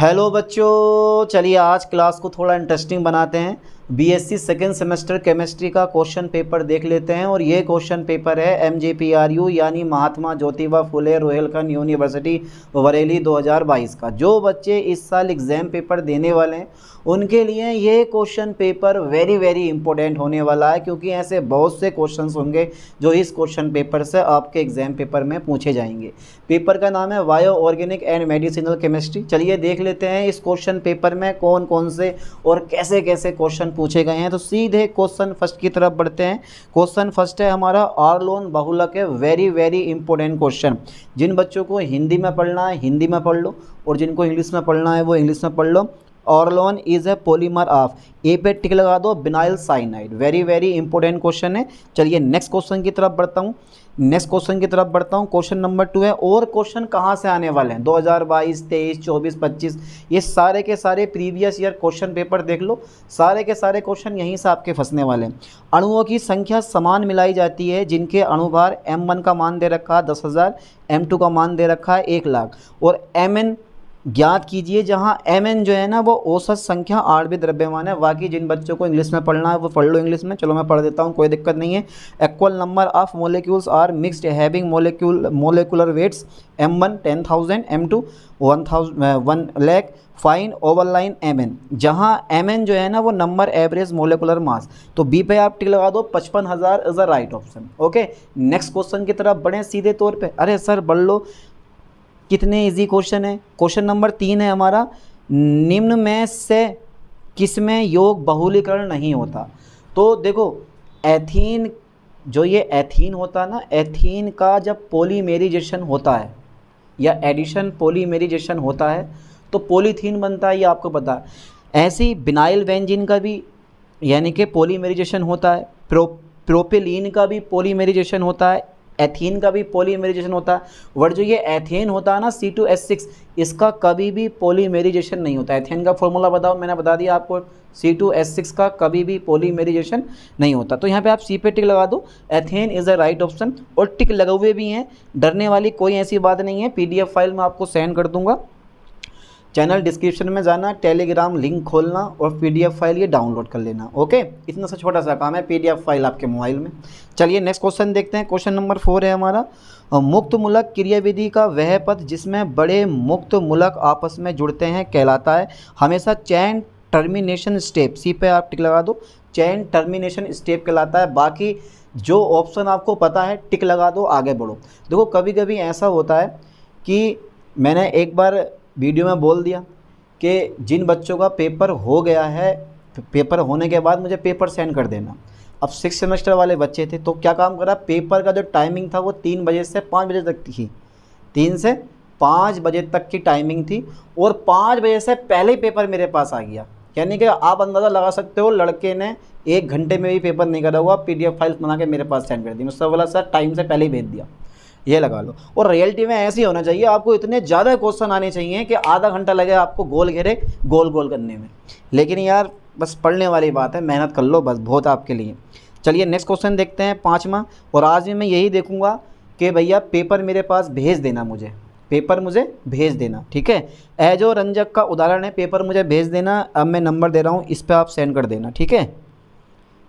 Hello बच्चों, चलिए आज क्लास को थोड़ा इंटरेस्टिंग बनाते हैं। बीएससी सेकेंड सेमेस्टर केमिस्ट्री का क्वेश्चन पेपर देख लेते हैं। और ये क्वेश्चन पेपर है एमजेपीआरयू यानी महात्मा ज्योतिबा फुले रोहिलखंड यूनिवर्सिटी बरेली 2022 का। जो बच्चे इस साल एग्ज़ाम पेपर देने वाले हैं उनके लिए ये क्वेश्चन पेपर वेरी इंपॉर्टेंट होने वाला है, क्योंकि ऐसे बहुत से क्वेश्चंस होंगे जो इस क्वेश्चन पेपर से आपके एग्जाम पेपर में पूछे जाएंगे। पेपर का नाम है bio organic and medicinal chemistry. चलिए देख लेते हैं इस क्वेश्चन पेपर में कौन कौन से और कैसे कैसे क्वेश्चन पूछे गए हैं। तो सीधे क्वेश्चन फर्स्ट की तरफ बढ़ते हैं। क्वेश्चन फर्स्ट है हमारा ऑर्लोन बहुलक है। Very important question. जिन बच्चों को हिंदी में पढ़ना है हिंदी में पढ़ लो, और जिनको इंग्लिश में पढ़ना है वो इंग्लिश में पढ़ लो। ऑर्लोन इज ए पॉलीमर ऑफ, ए पे टिक लगा दो, vinyl cyanide. Very important question है। चलिए नेक्स्ट क्वेश्चन की तरफ बढ़ता हूँ। क्वेश्चन नंबर 2 है। और क्वेश्चन कहाँ से आने वाले हैं 2022, 23, 24, 25, ये सारे के सारे प्रीवियस ईयर क्वेश्चन पेपर देख लो। सारे के सारे क्वेश्चन यहीं से आपके फंसने वाले हैं। अणुओं की संख्या समान मिलाई जाती है जिनके अणुभार m1 का मान दे रखा है 10,000, m2 का मान दे रखा है 1 लाख, और mn ज्ञात कीजिए जहां mn जो है ना वो औसत संख्या आणविक द्रव्यमान है। बाकी जिन बच्चों को इंग्लिश में पढ़ना है वो पढ़ लो इंग्लिश में। चलो मैं पढ़ देता हूं, कोई दिक्कत नहीं है। Equal number of molecules are mixed having molecular weights m1 10,000, m2 1 lakh, fine oval line mn, जहाँ mn जो है ना वो नंबर एवरेज मोलिकुलर मास। तो बी पे आप टिक लगा दो, 55,000 is the right option. Okay, next question की तरफ बढ़े सीधे तौर पे। अरे सर बढ़ लो, कितने इजी क्वेश्चन है। क्वेश्चन नंबर 3 है हमारा, निम्न में से किसमें योग बहुलीकरण नहीं होता। तो देखो एथीन, जो ये एथीन होता है ना, एथीन का जब पॉलीमेरिजेशन होता है या एडिशन पॉलीमेरिजेशन होता है तो पॉलीथीन बनता है, ये आपको पता है। ऐसे ही विनाइल बेंजीन का भी यानी कि पॉलीमेरिजेशन होता है, प्रोपेलीन का भी पॉलीमेरिजेशन होता है, एथीन का भी पॉलीमेरिजेशन होता है। बट जो ये एथेन होता है ना C2H6, इसका कभी भी पॉलीमेरिजेशन नहीं होता। एथेन का फॉर्मूला बताओ, मैंने बता दिया आपको। C2H6 का कभी भी पॉलीमेरिजेशन नहीं होता। तो यहाँ पे आप सी पे टिक लगा दो, ethane is a right option. और टिक लगे हुए भी हैं, डरने वाली कोई ऐसी बात नहीं है। PDF फाइल मैं आपको सेंड कर दूंगा। चैनल डिस्क्रिप्शन में जाना, टेलीग्राम लिंक खोलना और PDF फाइल ये डाउनलोड कर लेना। ओके, इतना सा छोटा सा काम है, PDF फाइल आपके मोबाइल में। चलिए नेक्स्ट क्वेश्चन देखते हैं। क्वेश्चन नंबर 4 है हमारा, मुक्त मूलक क्रियाविधि का वह पद जिसमें बड़े मुक्त मूलक आपस में जुड़ते हैं कहलाता है हमेशा चैन टर्मिनेशन स्टेप। सी पे आप टिक लगा दो, चैन टर्मिनेशन स्टेप कहलाता है। बाकी जो ऑप्शन आपको पता है टिक लगा दो, आगे बढ़ो। देखो कभी कभी ऐसा होता है कि मैंने एक बार वीडियो में बोल दिया कि जिन बच्चों का पेपर हो गया है, पेपर होने के बाद मुझे पेपर सेंड कर देना। अब 6 सेमेस्टर वाले बच्चे थे तो क्या काम करा, पेपर का जो टाइमिंग था वो 3 बजे से 5 बजे तक थी। 3 से 5 बजे तक की टाइमिंग थी और 5 बजे से पहले ही पेपर मेरे पास आ गया। यानी कि आप अंदाज़ा लगा सकते हो लड़के ने 1 घंटे में भी पेपर नहीं करा हुआ, PDF फाइल बना के मेरे पास सेंड कर दी। मुझसे बोला सर टाइम से पहले ही भेज दिया, ये लगा लो। और रियलिटी में ऐसे ही होना चाहिए, आपको इतने ज़्यादा क्वेश्चन आने चाहिए कि आधा घंटा लगे आपको गोल घेरे गोल करने में। लेकिन यार बस पढ़ने वाली बात है, मेहनत कर लो बस, बहुत आपके लिए। चलिए नेक्स्ट क्वेश्चन देखते हैं 5वां। और आज भी मैं यही देखूंगा कि भैया पेपर मेरे पास भेज देना, मुझे पेपर मुझे भेज देना, ठीक है। एजो रंजक का उदाहरण है, पेपर मुझे भेज देना। अब मैं नंबर दे रहा हूँ, इस पर आप सेंड कर देना, ठीक है।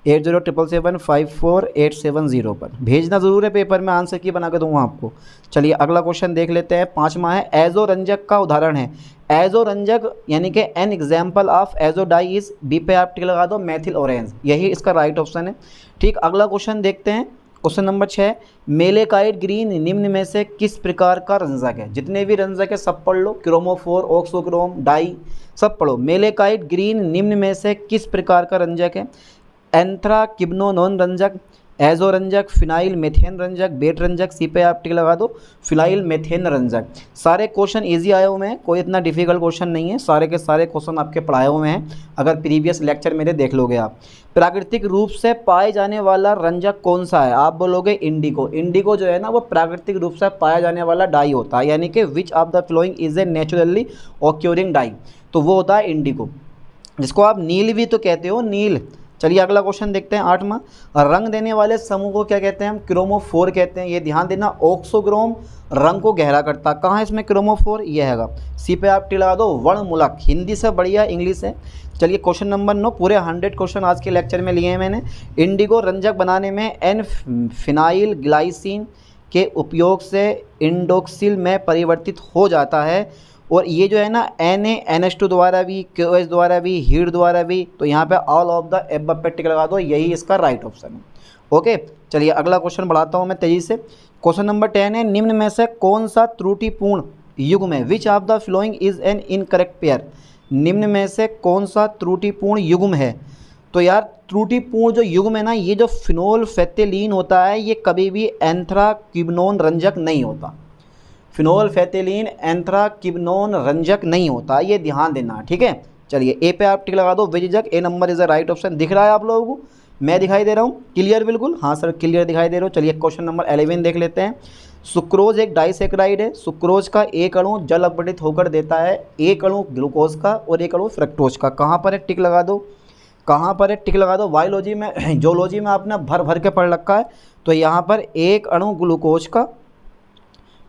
8077754870 पर भेजना ज़रूर है, पेपर में आंसर की बना के दूंगा आपको। चलिए अगला क्वेश्चन देख लेते हैं। 5वां है, एजो रंजक का उदाहरण है। एजो रंजक यानी कि an example of azo dye is, B पे आप टिक लगा दो, मेथिल ऑरेंज, यही इसका राइट ऑप्शन है। ठीक, अगला क्वेश्चन देखते हैं। क्वेश्चन नंबर 6, मेलेकाइट ग्रीन निम्न में से किस प्रकार का रंजक है। जितने भी रंजक है सब पढ़ लो, क्रोमोफोर, ऑक्सोक्रोम, डाई, सब पढ़ो। मेलेकाइट ग्रीन निम्न में से किस प्रकार का रंजक है। एंथ्राकिनोन रंजक, एजो रंजक, फिनाइल मेथेन रंजक, बेट रंजक। सी पे आप टिक लगा दो, फिनाइल मेथेन रंजक। सारे क्वेश्चन इजी आए हुए हैं, कोई इतना डिफिकल्ट क्वेश्चन नहीं है। सारे के सारे क्वेश्चन आपके पढ़ाए हुए हैं, अगर प्रीवियस लेक्चर मेरे देख लोगे आप। प्राकृतिक रूप से पाए जाने वाला रंजक कौन सा है, आप बोलोगे इंडिगो। इंडिगो जो है ना वो प्राकृतिक रूप से पाया जाने वाला डाई होता है, यानी कि which of the following is a naturally occurring dye, तो वो होता है इंडिगो, जिसको आप नील भी तो कहते हो, नील। चलिए अगला क्वेश्चन देखते हैं 8वां। रंग देने वाले समूह को क्या कहते हैं हम? क्रोमोफोर कहते हैं। ये ध्यान देना, ऑक्सोक्रोम रंग को गहरा करता। कहाँ है इसमें क्रोमोफोर? ये हैगा। सी पे आप टिक लगा दो। वर्णमूलक हिंदी से बढ़िया इंग्लिश है। चलिए क्वेश्चन नंबर 9, पूरे 100 क्वेश्चन आज के लेक्चर में लिए हैं मैंने। इंडिगो रंजक बनाने में एन फिनाइल ग्लाइसिन के उपयोग से इंडोक्सिल में परिवर्तित हो जाता है। और ये जो है ना NaNH2 द्वारा भी, KOH द्वारा भी, हीट द्वारा भी। तो यहाँ पे ऑल ऑफ द एबव पे टिक लगा दो, यही इसका राइट ऑप्शन है। ओके, चलिए अगला क्वेश्चन बढ़ाता हूँ मैं तेजी से। क्वेश्चन नंबर 10 है, निम्न में से कौन सा त्रुटिपूर्ण युग्म है? विच of the following is an incorrect pair? निम्न में से कौन सा त्रुटिपूर्ण युग्म है? तो यार त्रुटिपूर्ण जो युग्म है ना, ये जो फिनोल्फेथिलीन होता है, ये कभी भी एंथ्राक्विनोन रंजक नहीं होता। फिनोल्फेथिलीन एंथ्राक्विनोन रंजक नहीं होता, ये ध्यान देना, ठीक है। चलिए ए पे आप टिक लगा दो, विजिजक। A number is the right option. दिख रहा है आप लोगों को? मैं दिखाई दे रहा हूँ? क्लियर बिल्कुल? हाँ सर क्लियर दिखाई दे रहा हूँ। चलिए क्वेश्चन नंबर 11 देख लेते हैं। सुक्रोज एक डाइसेक्राइड है। सुक्रोज का एक अणु जल अपघटित होकर देता है एक अणु ग्लूकोज का और एक अणु फ्रक्टोज का। कहाँ पर है? टिक लगा दो। कहाँ पर है? टिक लगा दो। बायोलॉजी में, जोलॉजी में आपने भर भर के पढ़ रखा है। तो यहाँ पर एक अणु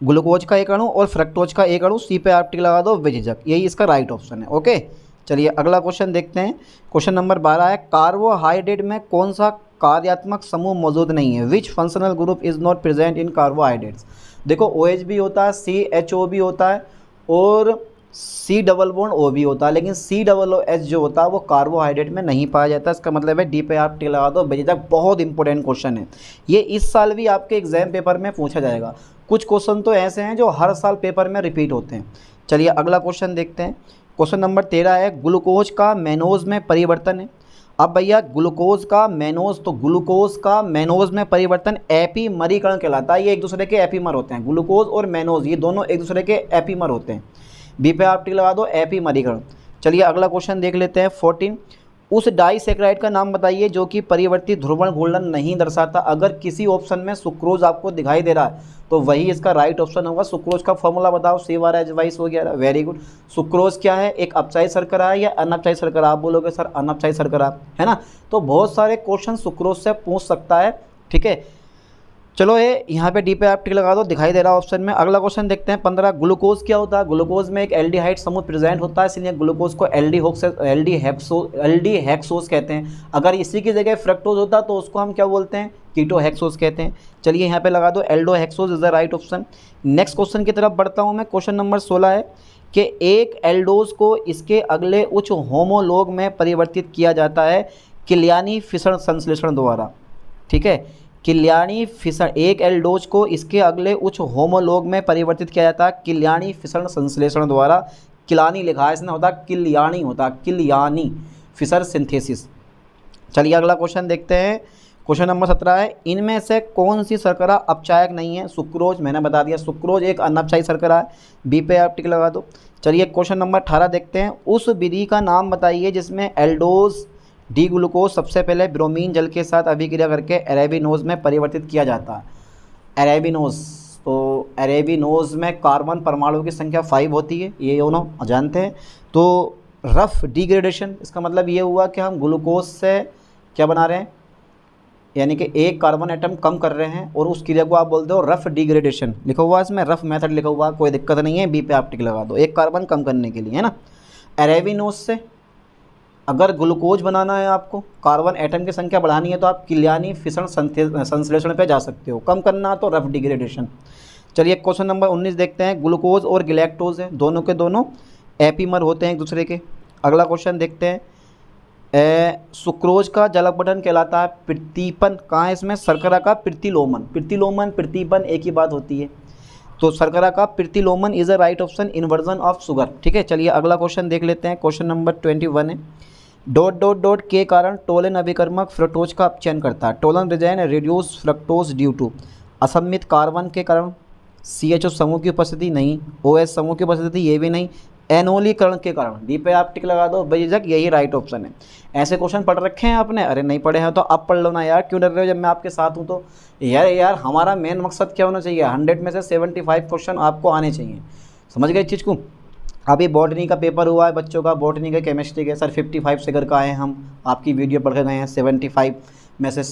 ग्लूकोज का एक अणु और फ्रक्टोज का एक अणु। सी पे आप टिक लगा दो, विजिजक। यही इसका राइट ऑप्शन है। ओके, चलिए अगला क्वेश्चन देखते हैं। क्वेश्चन नंबर 12 है, कार्बोहाइड्रेट में कौन सा कार्यात्मक समूह मौजूद नहीं है? विच functional group is not present in carbohydrates? देखो OH भी होता है, CHO भी होता है और C डबल बॉन्ड O भी होता है, लेकिन COOH जो होता है वो कार्बोहाइड्रेट में नहीं पाया जाता। इसका मतलब है डी पे आप टिक लगा दो, बेझिझक। बहुत इंपॉर्टेंट क्वेश्चन है ये, इस साल भी आपके एग्जाम पेपर में पूछा जाएगा। कुछ क्वेश्चन तो ऐसे हैं जो हर साल पेपर में रिपीट होते हैं। चलिए अगला क्वेश्चन देखते हैं। क्वेश्चन नंबर 13 है, ग्लूकोज का मैनोज में परिवर्तन है। अब भैया ग्लूकोज का मैनोज, तो ग्लूकोज का मैनोज में परिवर्तन एपीमरीकरण कहलाता है। ये एक दूसरे के एपीमर होते हैं। ग्लूकोज और मैनोज ये दोनों एक दूसरे के एपीमर होते हैं। बी पे आप टिक लगा दो, एपीमरीकरण। चलिए अगला क्वेश्चन देख लेते हैं 14। उस डाइसेक्राइड का नाम बताइए जो कि परिवर्तित ध्रुवण घूर्णन नहीं दर्शाता। अगर किसी ऑप्शन में सुक्रोज आपको दिखाई दे रहा है तो वही इसका राइट ऑप्शन होगा। सुक्रोज का फॉर्मूला बताओ, C/H22 हो गया। Very good. सुक्रोज क्या है? एक अपचायी शर्करा है या अनअपचायी शर्करा? आप बोलोगे सर अनअपचायी शर्करा है ना। तो बहुत सारे क्वेश्चन सुक्रोज से पूछ सकता है, ठीक है। चलो ये यहाँ पे डी पे आप टिक लगा दो, दिखाई दे रहा है ऑप्शन में। अगला क्वेश्चन देखते हैं 15। ग्लूकोज क्या होता है? ग्लूकोज में एक एल्डिहाइड समूह प्रेजेंट होता है, इसलिए ग्लूकोज को एल्डिहेक्सोज कहते हैं। अगर इसी की जगह फ्रक्टोज होता तो उसको हम क्या बोलते हैं? कीटोहेक्सोज कहते हैं। चलिए यहाँ पे लगा दो, aldohexose is the right option. Next question की तरफ बढ़ता हूँ मैं। क्वेश्चन नंबर 16 है कि एक एल्डोज को इसके अगले उच्च होमोलोग में परिवर्तित किया जाता है किल्यानी फिशन संश्लेषण द्वारा, ठीक है। किल्यानी फिशन, एक एल्डोज को इसके अगले उच्च होमोलोग में परिवर्तित किया जाता है किल्यानी फिशन संश्लेषण द्वारा। किलानी लिखा है इसने, होता किल्यानी, होता किल्यानी फिशर सिंथेसिस। चलिए अगला क्वेश्चन देखते हैं। क्वेश्चन नंबर 17 है, इनमें से कौन सी शर्करा अपचायक नहीं है? सुक्रोज, मैंने बता दिया सुक्रोज एक अनअपचायी शर्करा है। बी पे आप टिक लगा दो। चलिए क्वेश्चन नंबर 18 देखते हैं। उस विधि का नाम बताइए जिसमें एल्डोज डी ग्लूकोज सबसे पहले ब्रोमीन जल के साथ अभिक्रिया करके अरेबिनोज में परिवर्तित किया जाता है। अरेबिनोज, तो अरेबिनोज में कार्बन परमाणु की संख्या 5 होती है, ये दोनों जानते हैं। तो रफ डिग्रेडेशन, इसका मतलब ये हुआ कि हम ग्लूकोज से क्या बना रहे हैं, यानी कि एक कार्बन एटम कम कर रहे हैं, और उस क्रिया को आप बोलते हो रफ डिग्रेडेशन। लिखा हुआ है इसमें, रफ मेथड लिखा हुआ, कोई दिक्कत नहीं है। बी पे आप टिक लगा दो, एक कार्बन कम करने के लिए, है ना। अरेबिनोज से अगर ग्लूकोज बनाना है, आपको कार्बन एटम की संख्या बढ़ानी है, तो आप किल्यानी फिशन संश्लेषण पे जा सकते हो। कम करना तो रफ डिग्रेडेशन। चलिए क्वेश्चन नंबर 19 देखते हैं। ग्लूकोज और गैलेक्टोज है, दोनों के दोनों एपीमर होते हैं एक दूसरे के। अगला क्वेश्चन देखते हैं। सुक्रोज का जल अपघटन कहलाता है प्रतिपन। कहाँ है इसमें? शर्करा का प्रतिलोमन। प्रतिलोमन प्रतिपन एक ही बात होती है, तो शर्करा का प्रतिलोमन is a right option, inversion of sugar, ठीक है। चलिए अगला क्वेश्चन देख लेते हैं। क्वेश्चन नंबर 21 है, डॉट डॉट डॉट के कारण टोलन अभिकर्मक फ्रक्टोज का अपचयन करता है। Tollens reagent reduce fructose due to असममित कार्बन के कारण, CHO समूह की उपस्थिति नहीं, OH समूह की उपस्थिति ये भी नहीं, एनोलीकरण के कारण। डी पे आप टिक लगा दो, बेझिझक यही राइट ऑप्शन है। ऐसे क्वेश्चन पढ़ रखे हैं आपने? अरे नहीं पढ़े हैं तो अब पढ़ लो ना यार, क्यों डर रहे हो जब मैं आपके साथ हूँ तो। यार हमारा मेन मकसद क्या होना चाहिए? 100 में से 75 क्वेश्चन आपको आने चाहिए, समझ गए इस चीज़ को। अभी बॉटनी का पेपर हुआ है बच्चों का, बॉटनी का, केमिस्ट्री के। सर 55 से करके आए हम, आपकी वीडियो पढ़ के गए हैं। 75 में से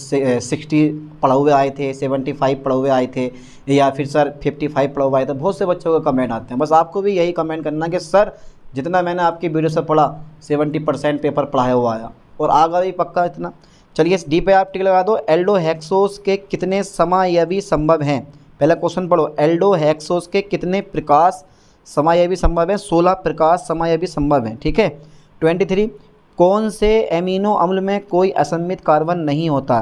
60 पढ़े हुए आए थे, 75 पढ़े हुए आए थे, या फिर सर 55 पढ़े हुए आए थे। बहुत से बच्चों का कमेंट आते हैं। बस आपको भी यही कमेंट करना कि सर जितना मैंने आपकी वीडियो से पढ़ा 70% पेपर पढ़ाया हुआ आया, और आगा भी पक्का इतना। चलिए इस डी पे आप टिक लगा दो। एल्डोहेक्सोस के कितने समायवी संभव हैं? पहला क्वेश्चन पढ़ो, एल्डोहेक्सोस के कितने प्रकाश समायवी संभव है? 16 प्रकाश समायवी संभव है। ठीक है। 23, कौन से एमिनो अम्ल में कोई असमित कार्बन नहीं होता?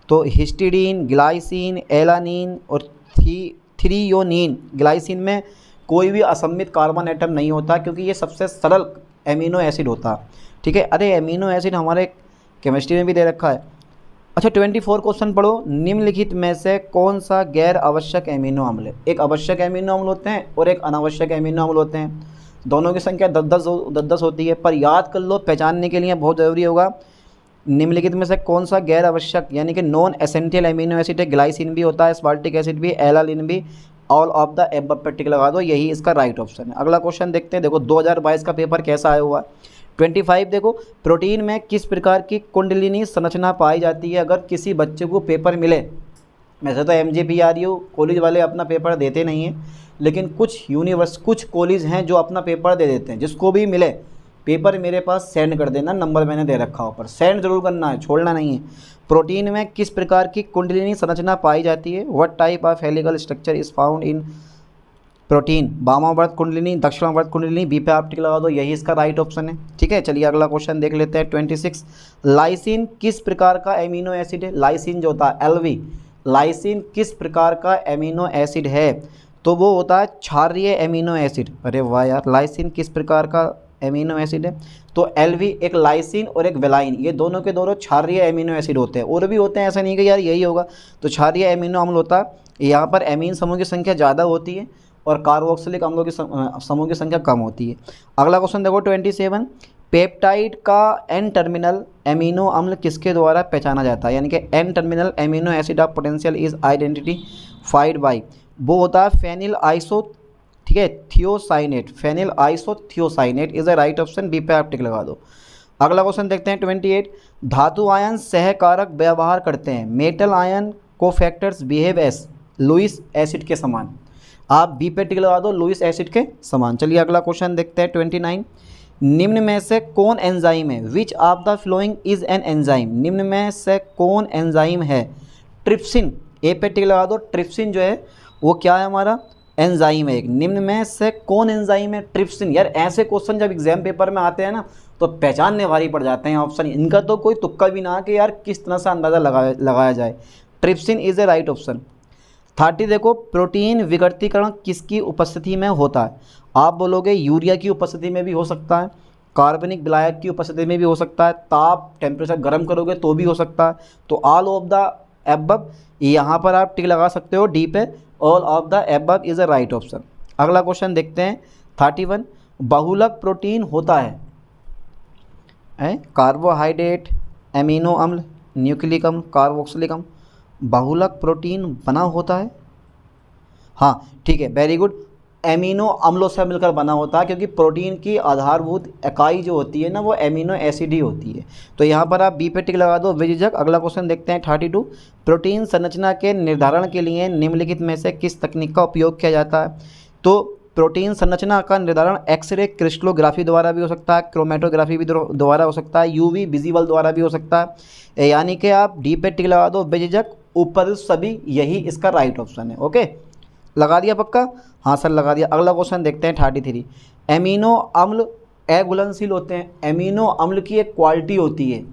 तो हिस्टिडीन, ग्लाइसिन, एलानिन और थ्रियोनिन। ग्लाइसिन में कोई भी असमित कार्बन एटम नहीं होता, क्योंकि ये सबसे सरल एमिनो एसिड होता। ठीक है। अरे एमिनो एसिड हमारे केमिस्ट्री में भी दे रखा है। अच्छा 24 क्वेश्चन पढ़ो, निम्नलिखित में से कौन सा गैर आवश्यक एमिनो अम्ल है? एक आवश्यक एमिनो अम्ल होते हैं और एक अनावश्यक एमिनो अम्ल होते हैं। दोनों की संख्या 10-10 होती है, पर याद कर लो, पहचानने के लिए बहुत ज़रूरी होगा। निम्नलिखित में से कौन सा गैर आवश्यक यानी कि नॉन एसेंशियल एमिनो एसिड है? ग्लाइसिन भी होता है, एस्पार्टिक एसिड भी, एलानिन भी। ऑल ऑफ द एबव पे टिक लगा दो, यही इसका राइट ऑप्शन है। अगला क्वेश्चन देखते हैं। देखो 2022 का पेपर कैसा आया हुआ है। 25 देखो, प्रोटीन में किस प्रकार की कुंडलिनी संरचना पाई जाती है? अगर किसी बच्चे को पेपर मिले, वैसे तो MJPRU कॉलेज वाले अपना पेपर देते नहीं हैं, लेकिन कुछ कॉलेज हैं जो अपना पेपर दे देते हैं। जिसको भी मिले पेपर मेरे पास सेंड कर देना, नंबर मैंने दे रखा ऊपर, सेंड जरूर करना है, छोड़ना नहीं है। प्रोटीन में किस प्रकार की कुंडलिनी संरचना पाई जाती है? What type of helical structure is found in protein? वामावर्त कुंडलिनी, दक्षिणावर्त कुंडलिनी। बी पे आप टिक लगा दो, यही इसका राइट ऑप्शन है। ठीक है। चलिए अगला क्वेश्चन देख लेते हैं। 26, लाइसिन किस प्रकार का एमिनो एसिड है? लाइसिन जो होता है LV, लाइसिन किस प्रकार का एमिनो एसिड है? तो वो होता है क्षारीय एमिनो एसिड। अरे वाह यार, लाइसिन किस प्रकार का एमिनो एसिड है? तो LV, एक लाइसिन और एक वेलाइन, ये दोनों के दोनों क्षारीय एमिनो एसिड होते हैं। और भी होते हैं, ऐसा नहीं कि यार यही होगा। तो क्षारीय एमिनो अम्ल होता है। यहाँ पर एमीन समूह की संख्या ज़्यादा होती है और कार्बोक्सिलिक अम्लों की समूह की संख्या कम होती है। अगला क्वेश्चन देखो 27, पेप्टाइड का एन टर्मिनल एमिनो अम्ल किसके द्वारा पहचाना जाता है? यानी कि N terminal amino acid of potential is identified by, वो होता है फेनिल आइसो, ठीक है, thiocyanate. Phenyl isothiocyanate is the right option. B पे आप टिक लगा दो। अगला क्वेश्चन देखते हैं 28, धातु आयन सहकारक व्यवहार करते हैं। Metal ion cofactors behave as, Lewis acid के समान। आप बी पे टिक लगा दो, लुईस एसिड के समान। चलिए अगला क्वेश्चन देखते हैं 29, निम्न में से कौन एंजाइम है? विच of the following is an enzyme? निम्न में से कौन एंजाइम है? ट्रिप्सिन। ए पे टिक लगा दो, ट्रिप्सिन जो है वो क्या है? हमारा एंजाइम है एक। निम्न में से कौन एंजाइम है? ट्रिप्सिन। यार ऐसे क्वेश्चन जब एग्जाम पेपर में आते हैं ना, तो पहचानने भारी पड़ जाते हैं ऑप्शन। इनका तो कोई तुक्का भी ना कि यार किस तरह से अंदाज़ा लगाया जाए। Trypsin is a right option. 30 देखो, प्रोटीन विकृतीकरण किसकी उपस्थिति में होता है? आप बोलोगे यूरिया की उपस्थिति में भी हो सकता है, कार्बनिक विलायक की उपस्थिति में भी हो सकता है, ताप टेम्परेचर गर्म करोगे तो भी हो सकता है। तो ऑल ऑफ द एबव, यहाँ पर आप टिक लगा सकते हो डी पे, all of the above is a right option. अगला क्वेश्चन देखते हैं 31, बहुलक प्रोटीन होता है कार्बोहाइड्रेट, एमिनो अम्ल, न्यूक्लिक अम्ल, कार्बोक्सिलिक अम्ल। बहुलक प्रोटीन बना होता है, हाँ ठीक है, वेरी गुड। एमिनो अम्लों से मिलकर बना होता है, क्योंकि प्रोटीन की आधारभूत इकाई जो होती है ना, वो एमिनो एसिड ही होती है। तो यहाँ पर आप बी पे टिक लगा दो बेझिझक। अगला क्वेश्चन देखते हैं 32, प्रोटीन संरचना के निर्धारण के लिए निम्नलिखित में से किस तकनीक का उपयोग किया जाता है? तो प्रोटीन संरचना का निर्धारण एक्सरे क्रिस्टलोग्राफी द्वारा भी हो सकता है, क्रोमेटोग्राफी भी द्वारा हो सकता है, यूवी विजिबल द्वारा भी हो सकता है। यानी कि आप डी पे टिक लगा दो बेझिझक, ऊपर सभी, यही इसका राइट ऑप्शन है। ओके, लगा दिया पक्का? हाँ सर लगा दिया। अगला क्वेश्चन देखते हैं 33, एमिनो अम्ल अघुलनशील होते हैं। एमिनो अम्ल की एक क्वालिटी होती है,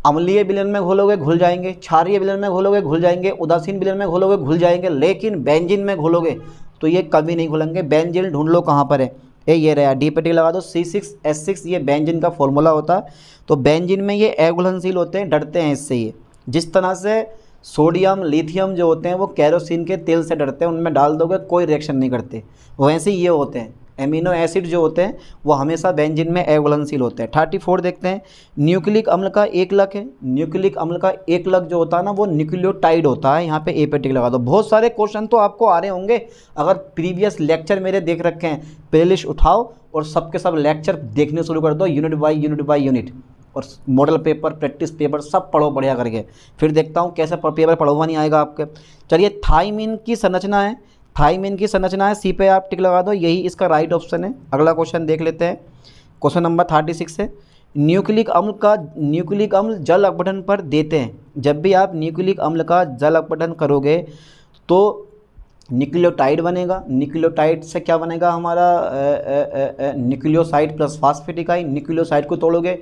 अम्लीय विलयन में घोलोगे घुल जाएंगे, क्षारीय विलयन में घोलोगे घुल जाएंगे, उदासीन विलयन में घोलोगे घुल जाएंगे, लेकिन बेंजीन में घोलोगे तो ये कभी नहीं घुलेंगे। बेंजीन ढूंढ लो कहाँ पर है, ये रहा, डी पे टिक लगा दो, C6H6, ये बेंजीन का फॉर्मूला होता है। तो बेंजीन में ये अघुलनशील होते हैं, डरते हैं इससे। ये जिस तरह से सोडियम लिथियम जो होते हैं वो कैरोसिन के तेल से डरते हैं, उनमें डाल दोगे कोई रिएक्शन नहीं करते, वैसे ही ये होते हैं। एमिनो एसिड जो होते हैं वो हमेशा बेंजीन में अघुलनशील होते हैं। 34 देखते हैं, न्यूक्लिक अम्ल का एकलक है। न्यूक्लिक अम्ल का एकलक जो होता है ना वो न्यूक्लियोटाइड होता है। यहाँ पे ए पे टिक लगा दो। बहुत सारे क्वेश्चन तो आपको आ रहे होंगे, अगर प्रीवियस लेक्चर मेरे देख रखे हैं, प्लेलिस्ट उठाओ और सबके सब लेक्चर देखने शुरू कर दो, यूनिट बाई यूनिट, और मॉडल पेपर, प्रैक्टिस पेपर सब पढ़ो बढ़िया करके। फिर देखता हूँ कैसे पेपर पढ़वा नहीं आएगा आपके। चलिए, थाइमिन की संरचना है, थाइमिन की संरचना है, सी पे आप टिक लगा दो, यही इसका राइट ऑप्शन है। अगला क्वेश्चन देख लेते हैं, क्वेश्चन नंबर 36 है, न्यूक्लिक अम्ल जल अपघटन पर देते हैं। जब भी आप न्यूक्लिक अम्ल का जल अपघटन करोगे तो न्यूक्लियोटाइड बनेगा। न्यूक्लियोटाइड से क्या बनेगा हमारा, न्यूक्लियोसाइड प्लस फास्फेट इकाई। न्यूक्लियोसाइड को तोड़ोगे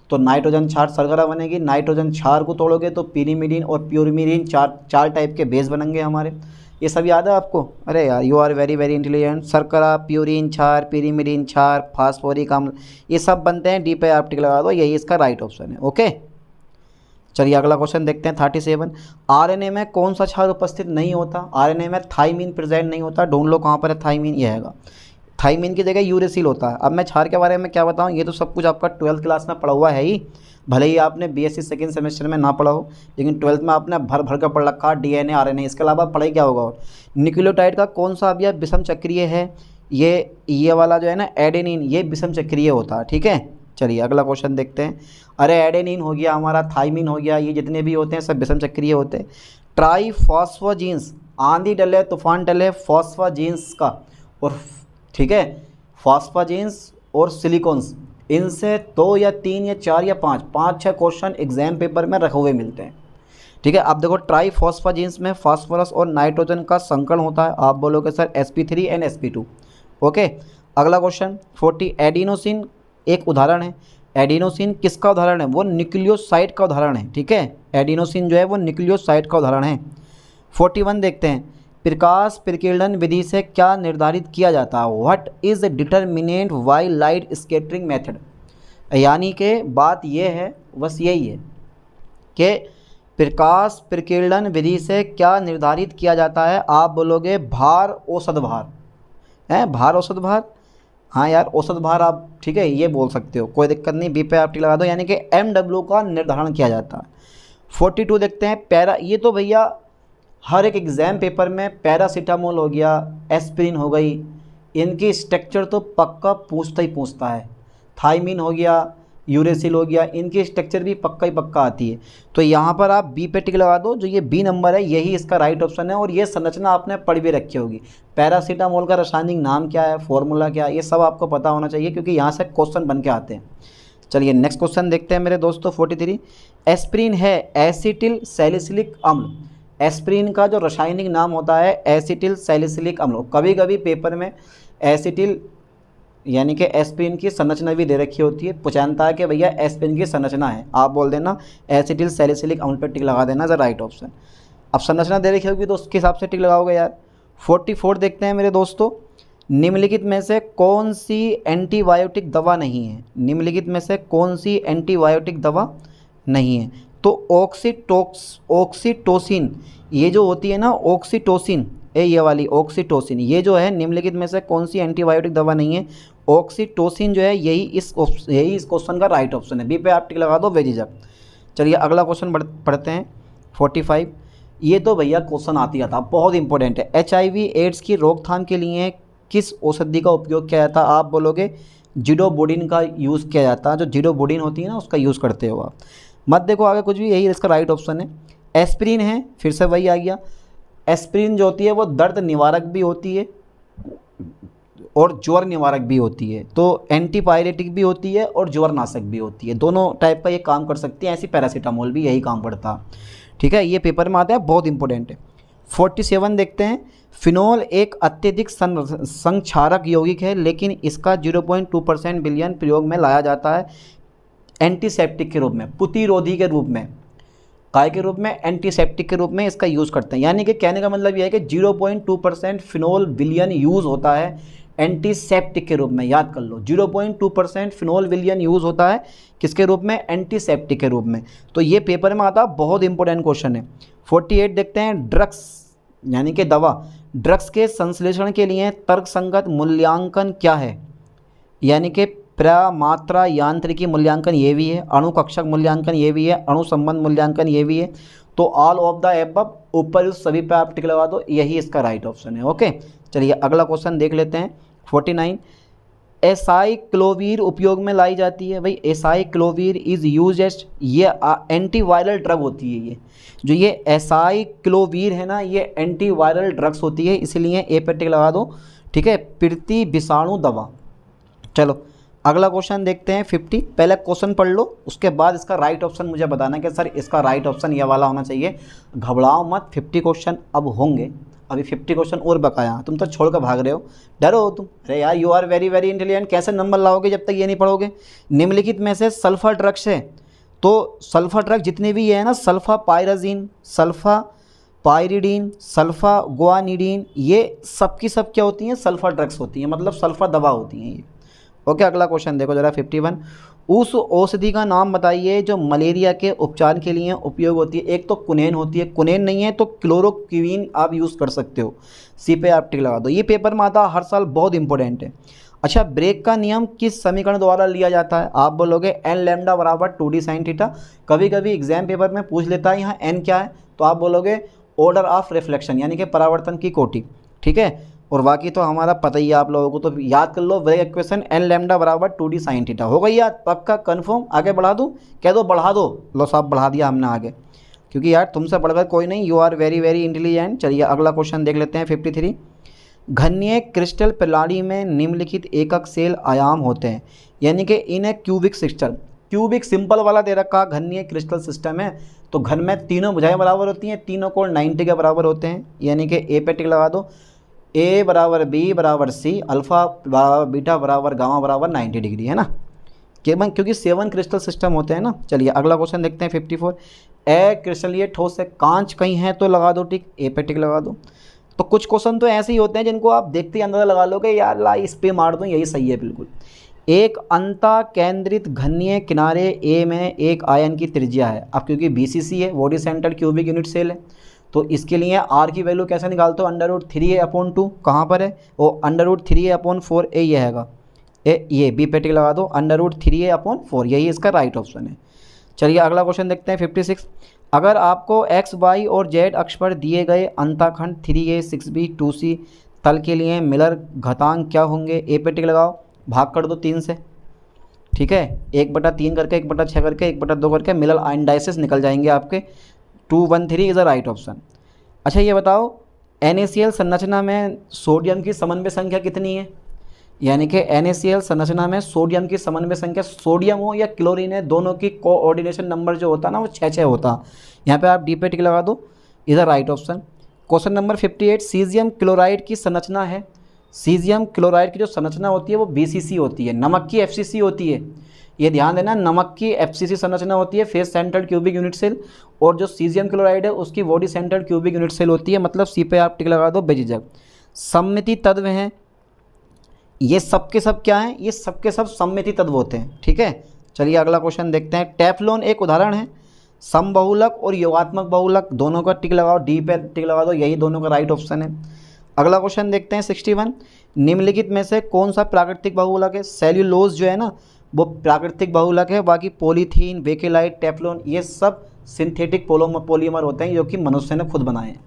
तो नाइट्रोजन क्षार शर्करा बनेगी। नाइट्रोजन क्षार को तोड़ोगे तो पिरीमिडीन और प्यूरिमिडीन चार टाइप के बेस बनेंगे हमारे। ये सब याद है आपको? अरे यार, you are very very intelligent. शर्करा, प्यूरिन क्षार, पिरीमिडीन क्षार, फास्फोरिक अम्ल, ये सब बनते हैं। डी पे आप टिक लगा दो, यही इसका राइट ऑप्शन है। ओके, चलिए अगला क्वेश्चन देखते हैं 37। आरएनए में कौन सा क्षार उपस्थित नहीं होता? आरएनए में थाइमिन प्रेजेंट नहीं होता। ढूंढ लो कहाँ पर है थाइमिन, ये हैगा। थाइमिन की जगह यूरेसिल होता है। अब मैं क्षार के बारे में क्या बताऊँ, ये तो सब कुछ आपका 12th क्लास में पढ़ा हुआ है ही, भले ही आपने बीएससी सेकेंड सेमेस्टर में ना पढ़ा हो, लेकिन 12th में आपने भर कर पढ़ रखा डीएनए आरएनए। इसके अलावा पढ़ाई क्या होगा? और न्यूक्लियोटाइड का कौन सा अवयव विषम चक्रीय है? ये वाला जो है ना एडेनिन, ये विषम चक्रीय होता है। ठीक है, चलिए अगला क्वेश्चन देखते हैं। अरे एडेनिन हो गया हमारा, थाइमिन हो गया, ये जितने भी होते हैं सब विषम चक्रीय होते हैं। ट्राईफॉस्फोजीन्स, आंधी डले तूफान डले फॉस्फोजीन्स का, और ठीक है, फॉस्फोजीन्स और सिलिकॉन्स, इनसे 2 या 3 या 4 या 5-6 क्वेश्चन एग्जाम पेपर में रखे हुए मिलते हैं। ठीक है, अब देखो ट्राईफॉस्फोजीन्स में फास्फोरस और नाइट्रोजन का संकरण होता है। आप बोलोगे sir sp3 and sp2। Okay, अगला क्वेश्चन 40। एडिनोसिन एक उदाहरण है। एडिनोसिन किसका उदाहरण है? वो न्यूक्लियोसाइड का उदाहरण है। ठीक है, एडिनोसिन जो है वो न्यूक्लियोसाइड का उदाहरण है। 41 देखते हैं, प्रकाश प्रकीर्णन विधि से क्या निर्धारित किया जाता है? What is determinant by light scattering method. यानी कि बात यह है, बस यही है कि प्रकाश प्रकीर्णन विधि से क्या निर्धारित किया जाता है? आप बोलोगे भार औसत भार है, भार औसत भार। हाँ यार, औसत भार आप ठीक है ये बोल सकते हो, कोई दिक्कत नहीं, बी पे आप टिक लगा दो, यानी कि MW का निर्धारण किया जाता है। 42 देखते हैं, पैरा, ये तो भैया हर एक एग्ज़ाम पेपर में पैरासीटामोल हो गया, एस्पिरिन हो गई, इनकी स्ट्रक्चर तो पक्का पूछता ही पूछता है। थाइमिन हो गया, यूरेसिल हो गया, इनकी स्ट्रक्चर भी पक्का ही पक्का आती है। तो यहाँ पर आप बी पे टिक लगा दो, जो ये बी नंबर है यही इसका राइट ऑप्शन है। और ये संरचना आपने पढ़ भी रखी होगी। पैरासीटामोल का रासायनिक नाम क्या है, फॉर्मूला क्या है, ये सब आपको पता होना चाहिए, क्योंकि यहाँ से क्वेश्चन बन के आते हैं। चलिए नेक्स्ट क्वेश्चन देखते हैं मेरे दोस्तों। 43। एस्पिरिन है एसिटिल सैलिसिलिक अम्ल। एस्पिरिन का जो रासायनिक नाम होता है एसिटिल सैलिसिलिक अम्ल। कभी कभी पेपर में एसिटिल यानी कि एस्पिरिन की संरचना भी दे रखी होती है, पूछता है कि भैया एस्पिरिन की संरचना है, आप बोल देना एसिटिल सैलिसिलिक अम्ल पर टिक लगा देना, द राइट ऑप्शन। अब संरचना दे रखी होगी तो उसके हिसाब से टिक लगाओगे यार। 44 देखते हैं मेरे दोस्तों, निम्नलिखित में से कौन सी एंटीबायोटिक दवा नहीं है? निम्नलिखित में से कौन सी एंटीबायोटिक दवा नहीं है? तो ऑक्सीटोसिन, ये जो होती है ना ऑक्सीटोसिन, ये वाली ऑक्सीटोसिन, ये जो है निम्नलिखित में से कौन सी एंटीबायोटिक दवा नहीं है? ऑक्सीटोसिन जो है यही इस क्वेश्चन का राइट ऑप्शन है। बी पे आप टिक लगा दो बेझिझक। चलिए अगला क्वेश्चन पढ़ते हैं 45। ये तो भैया क्वेश्चन आती जाता, बहुत इंपॉर्टेंट है। HIV एड्स की रोकथाम के लिए किस औषधि का उपयोग किया जाता? आप बोलोगे जिडोबुडिन का यूज़ किया जाता है। जो जिडोबुडिन होती है ना उसका यूज़ करते हो आप, मत देखो आगे कुछ भी, यही इसका राइट ऑप्शन है। एस्पिरिन है, फिर से वही आ गया। एस्पिरिन जो होती है वो दर्द निवारक भी होती है और ज्वर निवारक भी होती है, तो एंटीपायरेटिक भी होती है और ज्वरनाशक भी होती है, दोनों टाइप का ये काम कर सकती है। ऐसी पैरासीटामोल भी यही काम करता। ठीक है, ये पेपर में आता है, बहुत इंपॉर्टेंट है। 47 देखते हैं, फिनोल एक अत्यधिक संक्षारक यौगिक है, लेकिन इसका 0.2% विलयन प्रयोग में लाया जाता है एंटीसेप्टिक के रूप में, प्रतिरोधी के रूप में, काय के रूप में, एंटीसेप्टिक के रूप में इसका यूज़ करते हैं। यानी कि कहने का मतलब यह है कि 0.2% फिनोल विलयन यूज़ होता है एंटीसेप्टिक के रूप में। याद कर लो, 0.2% फिनोल विलयन यूज़ होता है किसके रूप में? एंटीसेप्टिक के रूप में। तो ये पेपर में आता, बहुत इंपॉर्टेंट क्वेश्चन है। 48 देखते हैं, ड्रग्स यानी कि दवा, ड्रग्स के संश्लेषण के लिए तर्कसंगत मूल्यांकन क्या है? यानी कि प्रमात्रा यांत्रिकी मूल्यांकन ये भी है, अणु कक्षक मूल्यांकन ये भी है, अणु संबंध मूल्यांकन ये भी है। तो ऑल ऑफ द एबव, ऊपर उस सभी पे आप टिक लगा दो, यही इसका राइट ऑप्शन है। ओके, चलिए अगला क्वेश्चन देख लेते हैं। 49, एसाइक्लोवीर उपयोग में लाई जाती है। भाई एसाइक्लोवीर इज़ यूज एज, ये एंटीवायरल ड्रग होती है। ये जो ये एसाइक्लोवीर है ना, ये एंटीवायरल ड्रग्स होती है, इसलिए ए पे टिक लगा दो। ठीक है, प्रति विषाणु दवा। चलो अगला क्वेश्चन देखते हैं 50। पहले क्वेश्चन पढ़ लो, उसके बाद इसका राइट ऑप्शन मुझे बताना कि सर इसका राइट ऑप्शन ये वाला होना चाहिए। घबराओ मत, 50 क्वेश्चन अब होंगे, अभी 50 क्वेश्चन और बकाया। तुम तो छोड़ कर भाग रहे हो, डरो हो तुम। अरे यार, you are very very intelligent, कैसे नंबर लाओगे जब तक ये नहीं पढ़ोगे। निम्नलिखित में से सल्फर ड्रग्स है, तो सल्फर ड्रग जितने भी ये है ना, sulpha pyrazine, sulpha pyridine, sulpha guanidine, ये सब की सब क्या होती हैं? सल्फर ड्रग्स होती हैं, मतलब सल्फर दवा होती हैं ये। ओके, अगला क्वेश्चन देखो जरा 51। उस औषधि का नाम बताइए जो मलेरिया के उपचार के लिए उपयोग होती है। एक तो कुनेन होती है, कुनेन नहीं है तो क्लोरोक्विन आप यूज़ कर सकते हो। सी पे आप टिक लगा दो। ये पेपर में आता हर साल, बहुत इंपॉर्टेंट है। अच्छा, ब्रेक का नियम किस समीकरण द्वारा लिया जाता है? आप बोलोगे एन लैम्डा बराबर 2d साइन थीटा। कभी कभी एग्जाम पेपर में पूछ लेता है यहाँ एन क्या है, तो आप बोलोगे ऑर्डर ऑफ रिफ्लेक्शन, यानी कि परावर्तन की कोटि। ठीक है, और बाकी तो हमारा पता ही है आप लोगों को, तो याद कर लो ब्रेक इक्वेशन एन लैम्डा बराबर 2d साइन थीटा। हो गई याद? पक्का कन्फर्म? आगे बढ़ा दूँ? कह दो बढ़ा दो। लो साहब, बढ़ा दिया हमने आगे, क्योंकि यार तुमसे बढ़कर कोई नहीं, you are very very intelligent. चलिए अगला क्वेश्चन देख लेते हैं 53। घनीय क्रिस्टल प्रणाली में निम्नलिखित एकक सेल आयाम होते हैं, यानी कि इन्हें क्यूबिक सिस्टम, क्यूबिक सिंपल वाला दे रखा घनीय क्रिस्टल सिस्टम है। तो घन में तीनों भुजाएं बराबर होती हैं, तीनों कोण 90 के बराबर होते हैं, यानी कि ए पे टिक लगा दो। ए बराबर बी बराबर सी, अल्फा बराबर बीटा बराबर गामा बराबर 90 डिग्री, है ना, क्योंकि 7 क्रिस्टल सिस्टम होते हैं ना। चलिए अगला क्वेश्चन देखते हैं 54। ए क्रिस्टल ये ठोस है, कांच कहीं है तो लगा दो टिक, ए पे टिक लगा दो। तो कुछ क्वेश्चन तो ऐसे ही होते हैं जिनको आप देखते ही अंदाजा लगा लोगे, यार ला इस पे मार दूँ, यही सही है बिल्कुल। एक अंता केंद्रित घनीय किनारे ए में एक आयन की त्रिज्या है। अब क्योंकि BCC है, body centre cubic unit cell है, तो इसके लिए आर की वैल्यू कैसे निकालते हो? √3a/2 कहाँ पर है? वो √3a/4a ये हैगा, ये बी पे टिक लगा दो, √3a/4, यही इसका राइट ऑप्शन है। चलिए अगला क्वेश्चन देखते हैं 56। अगर आपको x, y और z अक्ष पर दिए गए अंताखंड 3a, 6b, 2c तल के लिए मिलर घातांक क्या होंगे? ए पे टिक लगाओ, भाग कर दो 3 से। ठीक है, 1/3 करके, 1/6 करके, 1/2 करके मिलर इंडाइसेस निकल जाएंगे आपके। 213 इज़ अ राइट ऑप्शन। अच्छा ये बताओ, NaCl संरचना में सोडियम की समन्वय संख्या कितनी है? यानी कि NaCl संरचना में सोडियम की समन्वय संख्या, सोडियम हो या क्लोरीन है, दोनों की कोऑर्डिनेशन नंबर जो होता है ना, वो 6 होता। यहाँ पे आप डी पे टिक लगा दो, is a right option. Question number 58। Caesium chloride की संरचना है, सीजियम क्लोराइड की जो संरचना होती है वो BCC होती है, नमक की FCC होती है। ये ध्यान देना, नमक की FCC संरचना होती है, face central cubic unit cell, और जो सीजियम क्लोराइड है उसकी body central cubic unit cell होती है। मतलब सी पे आप टिक लगा दो बेझिझक। सममिति तत्व हैं, ये सब के सब क्या हैं? ये सब के सब सममिति तत्व होते हैं। ठीक है, चलिए अगला क्वेश्चन देखते हैं। टेफ्लॉन एक उदाहरण है। समबहुलक और योगात्मक बहुलक दोनों का टिक लगाओ, डी पे टिक लगा दो, यही दोनों का राइट ऑप्शन है। अगला क्वेश्चन देखते हैं 61। निम्नलिखित में से कौन सा प्राकृतिक बहुलक है? सेल्यूलोज जो है ना, वो प्राकृतिक बहुलक है। बाकी पॉलीथीन, बेकेलाइट, टेफ्लॉन ये सब सिंथेटिक पॉलीमर होते हैं जो कि मनुष्य ने खुद बनाए हैं।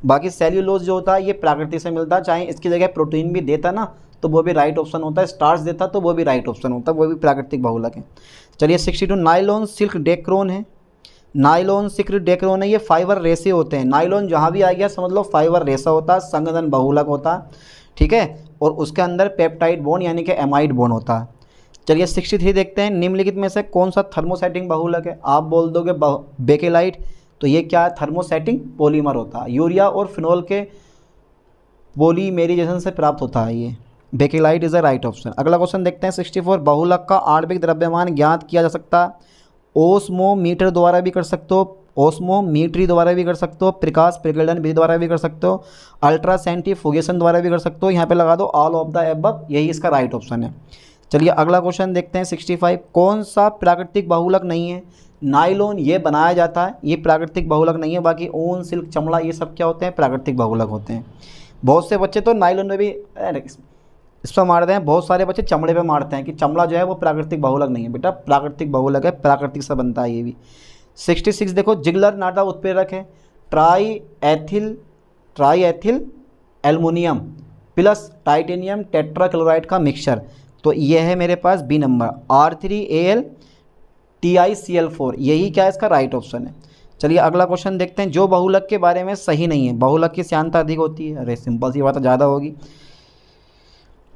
बाकी सेल्यूलोज जो होता है ये प्रकृति से मिलता है, चाहे इसकी जगह प्रोटीन भी देता ना तो वो भी राइट ऑप्शन होता है, स्टार्च देता तो वो भी राइट ऑप्शन होता है, वो भी प्राकृतिक बहुलक है। चलिए 62। नायलॉन सिल्क डेक्रोन है, नायलॉन सिल्क डेक्रोन है, ये फाइबर रेसे होते हैं। नायलॉन जहाँ भी आ गया समझ लो फाइबर रेसा होता है, संघनन बहुलक होता है। ठीक है, और उसके अंदर पेप्टाइड बॉन्ड यानी कि एमाइड बॉन्ड होता है। चलिए 63 देखते हैं। निम्नलिखित में से कौन सा थर्मोसेटिंग बहुलक है? आप बोल दोगे बेकेलाइट, तो ये क्या है? थर्मोसेटिंग पॉलीमर होता है, यूरिया और फिनोल के पॉलीमेराइजेशन से प्राप्त होता है ये। Bakelite is a right option. अगला क्वेश्चन देखते हैं 64। बहुलक का आणविक द्रव्यमान ज्ञात किया जा सकता है, ओस्मोमीटर द्वारा भी कर सकते हो, ओस्मोमीट्री द्वारा भी कर सकते हो, प्रकाश प्रकीर्णन विधि द्वारा भी कर सकते हो, अल्ट्रासेंट्रीफ्यूगेशन द्वारा भी कर सकते हो। यहाँ पे लगा दो ऑल ऑफ द अबव, यही इसका राइट ऑप्शन है। चलिए अगला क्वेश्चन देखते हैं 65। कौन सा प्राकृतिक बहुलक नहीं है? नायलॉन ये बनाया जाता है, ये प्राकृतिक बहुलक नहीं है। बाकी ऊन, सिल्क, चमड़ा ये सब क्या होते हैं? प्राकृतिक बहुलक होते हैं। बहुत से बच्चे तो नाइलॉन में भी इस पर मारते हैं, बहुत सारे बच्चे चमड़े पे मारते हैं कि चमड़ा जो है वो प्राकृतिक बहुलक नहीं है। बेटा प्राकृतिक बहुलक है, प्राकृतिक से बनता है ये भी। 66 देखो, जिगलर नाटा उत्प्रेरक है, try ethyl aluminium plus titanium tetrachloride का मिक्सचर। तो ये है मेरे पास बी नंबर R3Al TiCl4, यही क्या है इसका राइट ऑप्शन है। चलिए अगला क्वेश्चन देखते हैं, जो बहुलक के बारे में सही नहीं है। बहुलक की श्यानता अधिक होती है, अरे सिंपल सी बात है, ज़्यादा होगी।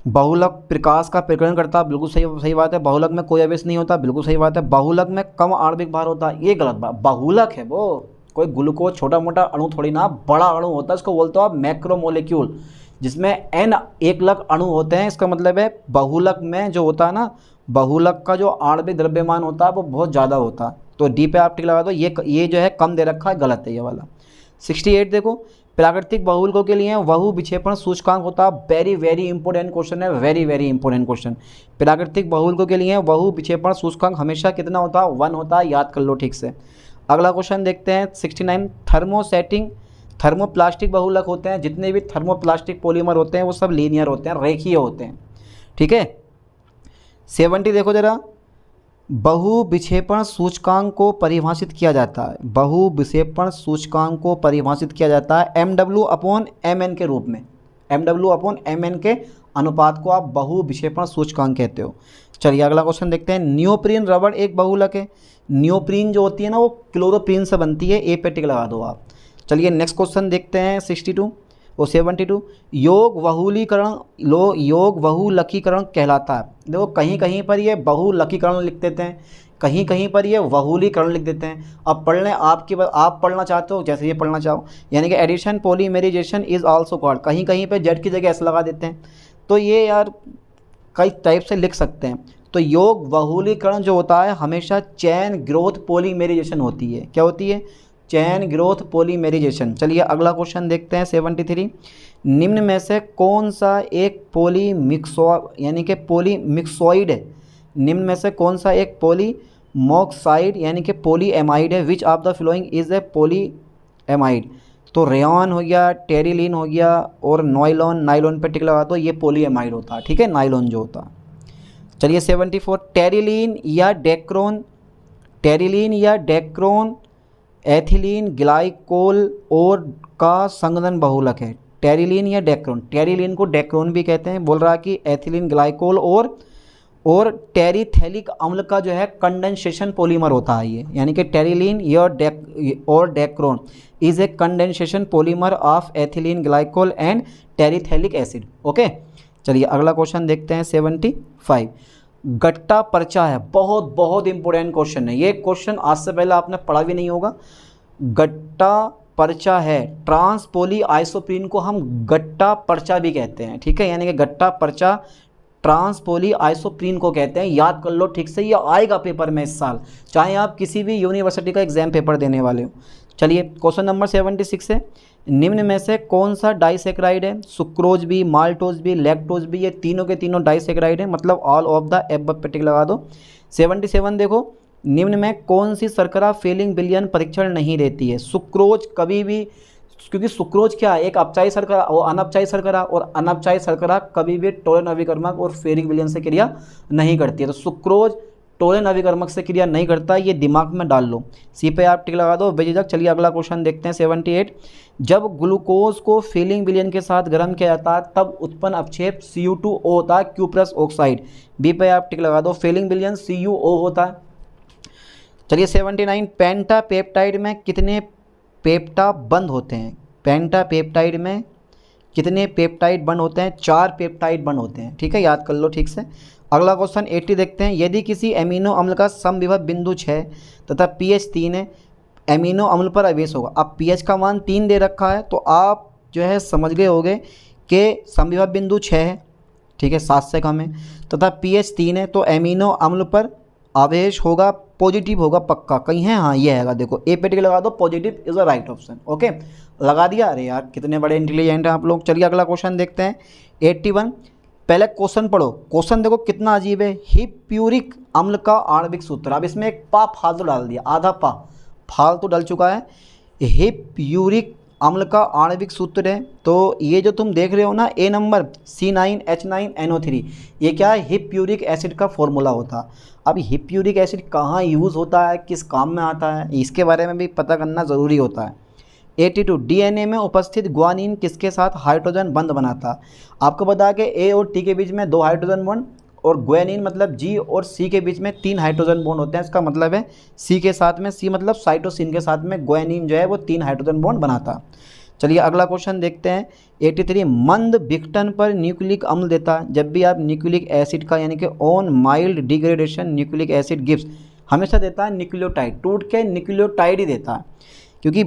बहुलक प्रकाश का प्रकरण करता, बिल्कुल सही बात है। बहुलक में कोई आवेश नहीं होता, बिल्कुल सही बात है। बहुलक में कम आणविक भार होता है, ये गलत बात। बहुलक है वो कोई ग्लूकोज छोटा मोटा अणु थोड़ी ना, बड़ा अणु होता है, इसको बोलते हो आप मैक्रोमोलेक्यूल, जिसमें n 1 लाख अणु होते हैं। इसका मतलब है बहुलक में जो होता है ना, बहुलक का जो आणविक द्रव्यमान होता है वो बहुत ज़्यादा होता है। तो डी पे आप टिक लगा दो, ये जो है कम दे रखा है, गलत है ये वाला। 68 देखो, प्राकृतिक बहुलकों के लिए बहु विक्षेपण सूचकांक होता है, वेरी वेरी इंपॉर्टेंट क्वेश्चन है, वेरी वेरी इंपॉर्टेंट क्वेश्चन। प्राकृतिक बहुलकों के लिए बहु विक्षेपण सूचकांक हमेशा कितना होता है, 1 होता है, याद कर लो ठीक से। अगला क्वेश्चन देखते हैं 69, थर्मोसेटिंग थर्मोप्लास्टिक बहुलक होते हैं, जितने भी थर्मोप्लास्टिक पॉलीमर होते हैं वो सब लीनियर होते हैं, रेखीय होते हैं, ठीक है। 70 देखो जरा, बहु विक्षेपण सूचकांक को परिभाषित किया जाता है, बहु विक्षेपण सूचकांक को परिभाषित किया जाता है MW/Mn के रूप में। MW/Mn के अनुपात को आप बहु विक्षेपण सूचकांक कहते हो। चलिए अगला क्वेश्चन देखते हैं, नियोप्रीन रबड़ एक बहुलक है। नियोप्रीन जो होती है ना वो क्लोरोप्रीन से बनती है, ए पे टिक लगा दो आप। चलिए नेक्स्ट क्वेश्चन देखते हैं 62 और 72, योग बहुलकीकरण कहलाता है। देखो कहीं कहीं पर ये बहुलकीकरण लिख देते हैं, कहीं कहीं पर ये बहुलीकरण लिख देते हैं। अब पढ़ लें, आप पढ़ना चाहते हो जैसे ये पढ़ना चाहो, यानी कि addition polymerisation is also called, कहीं कहीं पर जेड की जगह एस लगा देते हैं। तो ये यार कई टाइप से लिख सकते हैं। तो योग बहुलीकरण जो होता है हमेशा चैन ग्रोथ पॉलीमेराइजेशन होती है। क्या होती है? चैन ग्रोथ पॉलीमेराइजेशन। चलिए अगला क्वेश्चन देखते हैं 73, निम्न में से कौन सा एक यानी कि पॉलीमिक्सॉइड है? निम्न में से कौन सा एक पॉलीमॉक्साइड यानी कि पॉलीएमाइड है? विच of the following is a polyamide? तो रेयॉन हो गया, टेरिलीन हो गया और नाइलॉन पे टिक लगा दो, ये पॉलीएमाइड होता है, ठीक है, नाइलॉन जो होता है। चलिए 74, टेरिलीन या डेक्रोन एथिलीन ग्लाइकोल और का संघनन बहुलक है। टेरिलीन या डेक्रोन, टेरिलीन को डेक्रोन भी कहते हैं, बोल रहा है कि एथिलीन ग्लाइकोल और टेरिथैलिक अम्ल का जो है कंडेंसेशन पॉलीमर होता है ये, यानी कि टेरिलीन और dacron is a condensation polymer of ethylene glycol and terephthalic acid. Okay, चलिए अगला क्वेश्चन देखते हैं 75, गट्टा पर्चा है, बहुत बहुत इंपॉर्टेंट क्वेश्चन है ये। क्वेश्चन आज से पहले आपने पढ़ा भी नहीं होगा। गट्टा पर्चा है, ट्रांसपोली आइसोप्रीन को हम गट्टा पर्चा भी कहते हैं, ठीक है, यानी कि गट्टा पर्चा ट्रांसपोली आइसोप्रीन को कहते हैं। याद कर लो ठीक से, ये आएगा पेपर में इस साल, चाहे आप किसी भी यूनिवर्सिटी का एग्जाम पेपर देने वाले हो। चलिए क्वेश्चन नंबर 76 है, निम्न में से कौन सा डाइसेक्राइड है? सुक्रोज भी, माल्टोज भी, लैक्टोज भी, ये तीनों के तीनों डाइसेक्राइड है, मतलब ऑल ऑफ द एबव पे टिक लगा दो। 77 देखो, निम्न में कौन सी शर्करा फेलिंग विलयन परीक्षण नहीं देती है? सुक्रोज कभी भी, क्योंकि सुक्रोज क्या है, एक अपचायी शर्करा और अनपचायी शर्करा, और अनपचायी शर्करा कभी भी टोलन अभिकर्मक और फेरिक विलयन से क्रिया नहीं करती है। तो सुक्रोज टोलन अभिकर्मक से क्रिया नहीं करता, ये दिमाग में डाल लो, सी पे आप टिक लगा दो बेझिझक। चलिए अगला क्वेश्चन देखते हैं 78, जब ग्लूकोज को फीलिंग विलयन के साथ गर्म किया जाता है तब उत्पन्न अपक्षेप Cu2O होता है, क्यूप्रस ऑक्साइड, बी पे आप टिक लगा दो। फीलिंग विलयन CuO होता है। चलिए 79, पेंटापेप्टाइड में कितने पेप्टा बंद होते हैं? पेंटापेप्टाइड में कितने पेप्टाइड बंद होते हैं? 4 पेप्टाइड बंद होते हैं, ठीक है, याद कर लो ठीक से। अगला क्वेश्चन 80 देखते हैं, यदि किसी एमिनो अम्ल का समविभव बिंदु 6 तथा pH 3 है, एमिनो अम्ल पर आवेश होगा। अब pH का मान 3 दे रखा है, तो आप जो है समझ गए होंगे कि समविभव बिंदु 6 है, ठीक है, 7 से कम है, तथा pH 3 है, तो एमिनो अम्ल पर आवेश होगा, पॉजिटिव होगा पक्का, कहीं है, हाँ ये आएगा, देखो ए पे टिक लगा दो, positive is the right option. Okay, लगा दिया, अरे यार कितने बड़े इंटेलिजेंट हैं आप लोग। चलिए अगला क्वेश्चन देखते हैं 81, पहले क्वेश्चन पढ़ो, क्वेश्चन देखो कितना अजीब है। हिप्यूरिक अम्ल का आणविक सूत्र, अब इसमें एक पा फालतू डाल दिया, आधा पा फालतू डल चुका है। हिप्यूरिक अम्ल का आणविक सूत्र है, तो ये जो तुम देख रहे हो ना ए नंबर C9H9NO3, ये क्या है, हिप्यूरिक एसिड का फॉर्मूला होता है। अब हिप्यूरिक एसिड कहाँ यूज़ होता है, किस काम में आता है, इसके बारे में भी पता करना ज़रूरी होता है। 82 डीएनए में उपस्थित ग्वानिन किसके साथ हाइड्रोजन बंध बनाता है। आपको बता कि ए और टी के बीच में 2 हाइड्रोजन बॉन्ड और ग्वानिन मतलब जी और सी के बीच में 3 हाइड्रोजन बॉन्ड होते हैं। इसका मतलब है सी के साथ में, सी मतलब साइटोसिन के साथ में ग्वानिन जो है वो 3 हाइड्रोजन बॉन्ड बनाता है। चलिए अगला क्वेश्चन देखते हैं। 83 मंद विघटन पर न्यूक्लिक अम्ल देता है। जब भी आप न्यूक्लिक एसिड का यानी कि on mild degradation nucleic acid gives, हमेशा देता है न्यूक्लियोटाइड, टूट के न्यूक्लियोटाइड ही देता है, क्योंकि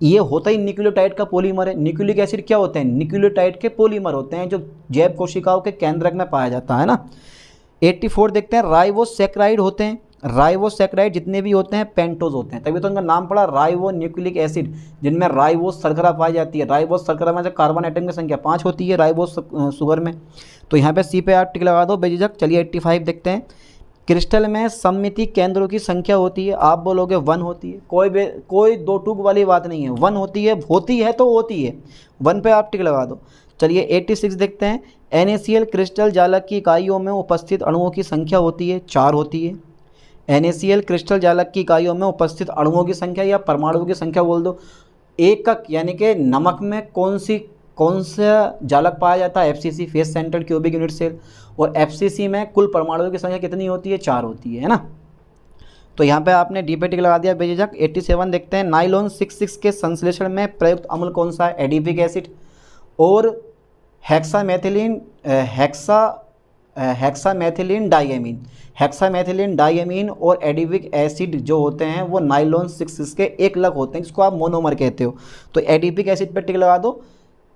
ये होता ही न्यूक्लियोटाइड का पॉलीमर है। न्यूक्लिक एसिड क्या होते हैं, न्यूक्लियोटाइड के पॉलीमर होते हैं जो जैव कोशिकाओं के केंद्रक में पाया जाता है ना। 84 देखते हैं, राइबोसैकेराइड होते हैं। राइबोसैकेराइड जितने भी होते हैं पेंटोज होते हैं, तभी तो उनका नाम पड़ा राइबो न्यूक्लिक एसिड, जिनमें राइबोस शर्करा पाई जाती है। राइबोस शर्करा में जो कार्बन एटम की संख्या 5 होती है राइबोस शुगर में, तो यहाँ पे सी पे आप टिक लगा दो बेझिझक। चलिए 85 देखते हैं। क्रिस्टल में सममिति केंद्रों की संख्या होती है, आप बोलोगे 1 होती है, कोई दो टूक वाली बात नहीं है, 1 होती है तो होती है, 1 पे आप टिक लगा दो। चलिए 86 देखते हैं। NaCl क्रिस्टल जालक की इकाइयों में उपस्थित अणुओं की संख्या होती है, 4 होती है। NaCl क्रिस्टल जालक की इकाइयों में उपस्थित अणुओं की संख्या या परमाणुओं की संख्या बोल दो। एकक यानी कि नमक में कौन सा जालक पाया जाता है, FCC face centred cubic unit cell, और FCC में कुल परमाणुओं की संख्या कितनी होती है, 4 होती है ना। तो यहाँ पे आपने डी पे टिक लगा दिया बेझिझक। 87 देखते हैं। नाइलॉन 66 के संश्लेषण में प्रयुक्त अम्ल कौन सा है, एडिपिक एसिड और हेक्सामेथिलीन डाइएमीन। हेक्सामेथिलीन डाइएमीन और एडिपिक एसिड जो होते हैं वो नाइलॉन 66 के एक लग होते हैं, जिसको आप मोनोमर कहते हो। तो एडिपिक एसिड पे टिक लगा दो,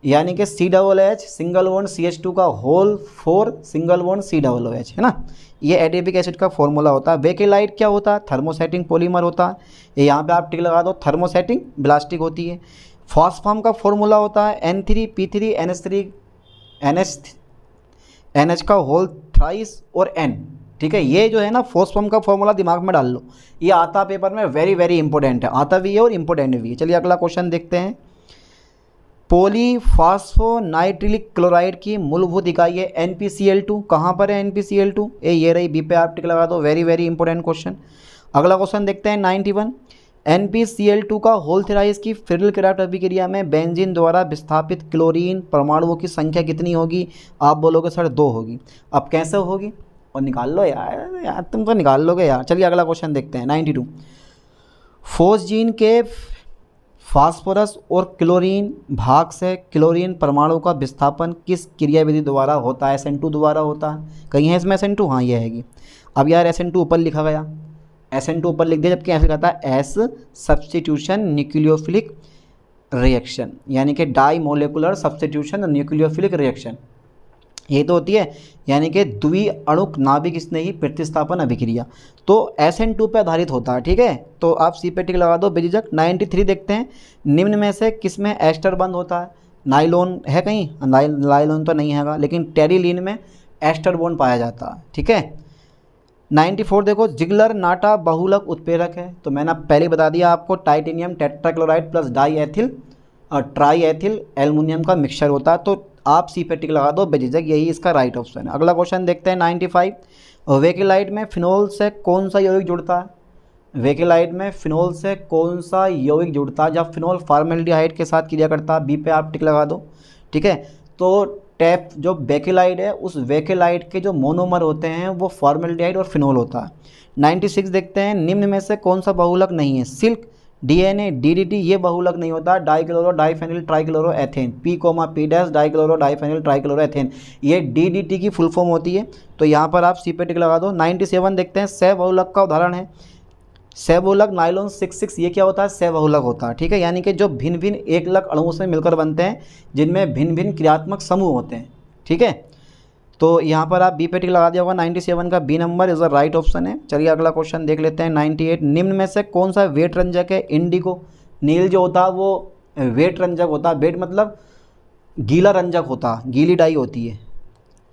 यानी कि COOH सिंगल बॉन्ड CH2 का होल 4 सिंगल बॉन्ड COOH है ना। ये एडिपिक एसिड का फॉर्मूला होता है। बेकेलाइट क्या होता है, थर्मोसेटिंग पॉलीमर होता है, ये यहाँ पे आप टिक लगा दो, थर्मोसेटिंग ब्लास्टिक होती है। फॉस्फाम का फॉर्मूला होता है N3P3NH3 NH का होल थ्राइस और N, ठीक है। ये जो है ना फॉस्फाम का फॉर्मूला दिमाग में डाल लो, ये आता पेपर में, वेरी वेरी इंपॉर्टेंट है, आता भी है और इम्पोर्टेंट भी है। चलिए अगला क्वेश्चन देखते हैं। पॉलीफॉस्फोनाइट्रिलिक क्लोराइड की मूलभूत इकाई है NPCl2। कहाँ पर है NPCl2, ये रही, बी पे आप टिक लगा दो, वेरी वेरी इंपॉर्टेंट क्वेश्चन। अगला क्वेश्चन देखते हैं 91। NPCl2 का होल थ्राइस की फिरल क्राफ्ट अभिक्रिया में बेंजीन द्वारा विस्थापित क्लोरीन परमाणुओं की संख्या कितनी होगी, आप बोलोगे सर 2 होगी। अब कैसे होगी, और निकाल लो यार तुम तो निकाल लोगे यार। चलिए अगला क्वेश्चन देखते हैं 92। फोस्जीन के फास्फोरस और क्लोरीन भाग से क्लोरीन परमाणु का विस्थापन किस क्रियाविधि द्वारा होता है, SN2 द्वारा होता है। कहीं है इसमें SN2, हाँ ये हैगी। अब यार SN2 ऊपर लिखा गया, SN2 ऊपर लिख दिया, जबकि ऐसे कहता है एस सब्सटीट्यूशन न्यूक्लियोफिलिक रिएक्शन, यानी कि di molecular substitution nucleophilic reaction, ये तो होती है, यानी कि द्विअणुक नाभिक स्नेही प्रतिस्थापन अभिक्रिया। तो SN2 पे आधारित होता है, ठीक है। तो आप सी पे टिक लगा दो बेझिझक। 93 देखते हैं। निम्न में से किसमें एस्टर बंद होता है, नाइलॉन है कहीं, नाइलॉन तो नहीं हैगा, लेकिन टेरिलीन में एस्टर बॉन्ड पाया जाता है, ठीक है। 94 देखो, जिगलर नाटा बहुलक उत्प्रेरक है, तो मैंने पहले बता दिया आपको, टाइटेनियम टेट्राक्लोराइड प्लस डाईएथिल और ट्राईएथिल एल्युमिनियम का मिक्सचर होता है। तो आप सी पे टिक लगा दो बेझिझक, यही इसका राइट ऑप्शन है। अगला क्वेश्चन देखते हैं 95। वेकेलाइट में फिनोल से कौन सा यौगिक जुड़ता है, वेकेलाइट में फिनोल से कौन सा यौगिक जुड़ता है जब फिनोल फॉर्मेल्डिहाइड के साथ क्रिया करता है, बी पे आप टिक लगा दो, ठीक है। तो टैप जो वेकेलाइट है, उस वेकेलाइट के जो मोनोमर होते हैं वो फॉर्मेल्डिहाइड और फिनोल होता है। 96 देखते हैं। निम्न में से कौन सा बहुलक नहीं है, सिल्क, DNA, DDT ये बहुलक नहीं होता। Dichloro diphenyl trichloro ethane, P, dichloro diphenyl trichloro ethane, ये DDT की फुल फॉर्म होती है। तो यहाँ पर आप सी पे टिक लगा दो। 97 देखते हैं। सह बहुलक का उदाहरण है, सह बहुलक नाइलॉन 66, ये क्या होता है, सह बहुलक होता है, ठीक है। यानी कि जो भिन्न भिन्न एक लग अणुओं से मिलकर बनते हैं, जिनमें भिन्न भिन्न क्रियात्मक समूह होते हैं, ठीक है। तो यहाँ पर आप बी पे टिक लगा दिया होगा। 97 का B number is the right option है। चलिए अगला क्वेश्चन देख लेते हैं 98। निम्न में से कौन सा वेट रंजक है, इंडिगो। नील जो होता है वो वेट रंजक होता है, वेट मतलब गीला रंजक होता है, गीली डाई होती है।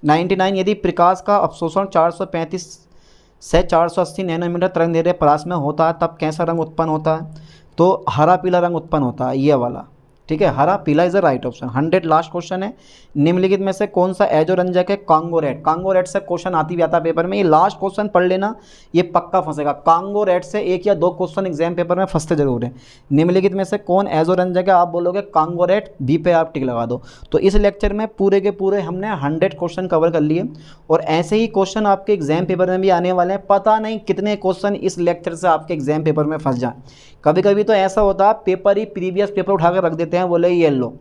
99। यदि प्रकाश का अवशोषण 435 से 480 नैनोमीटर तरंगदैर्घ्य परास में होता है, तब कैसा रंग उत्पन्न होता है, तो हरा पीला रंग उत्पन्न होता है, ये वाला, ठीक है, हरा पीला is the right option. 100 last question है, निम्नलिखित में से कौन सा एजोरंजक है? Congo rat. कांगो रैट से क्वेश्चन आती भी आता पेपर में, ये लास्ट क्वेश्चन पढ़ लेना, ये पक्का फंसेगा। कांगो रैट से 1 या 2 क्वेश्चन एग्जाम पेपर में फंसते जरूर है। निम्नलिखित में से कौन एजोरंजक है? आप बोलोगे कांगो रैट, बी पे आप टिक लगा दो। तो इस लेक्चर में पूरे के पूरे हमने 100 क्वेश्चन कवर कर लिए और ऐसे ही क्वेश्चन आपके एग्जाम पेपर में भी आने वाले हैं। पता नहीं कितने क्वेश्चन इस लेक्चर से आपके एग्जाम पेपर में फंस जाए। कभी कभी तो ऐसा होता है पेपर ही प्रीवियस पेपर उठाकर रख देते हैं, बोले ये लो,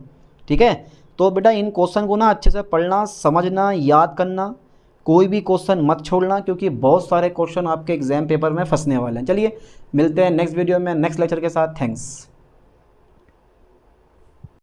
ठीक है। तो बेटा इन क्वेश्चन को ना अच्छे से पढ़ना, समझना, याद करना, कोई भी क्वेश्चन मत छोड़ना, क्योंकि बहुत सारे क्वेश्चन आपके एग्जाम पेपर में फंसने वाले हैं। चलिए मिलते हैं नेक्स्ट वीडियो में नेक्स्ट लेक्चर के साथ। थैंक्स।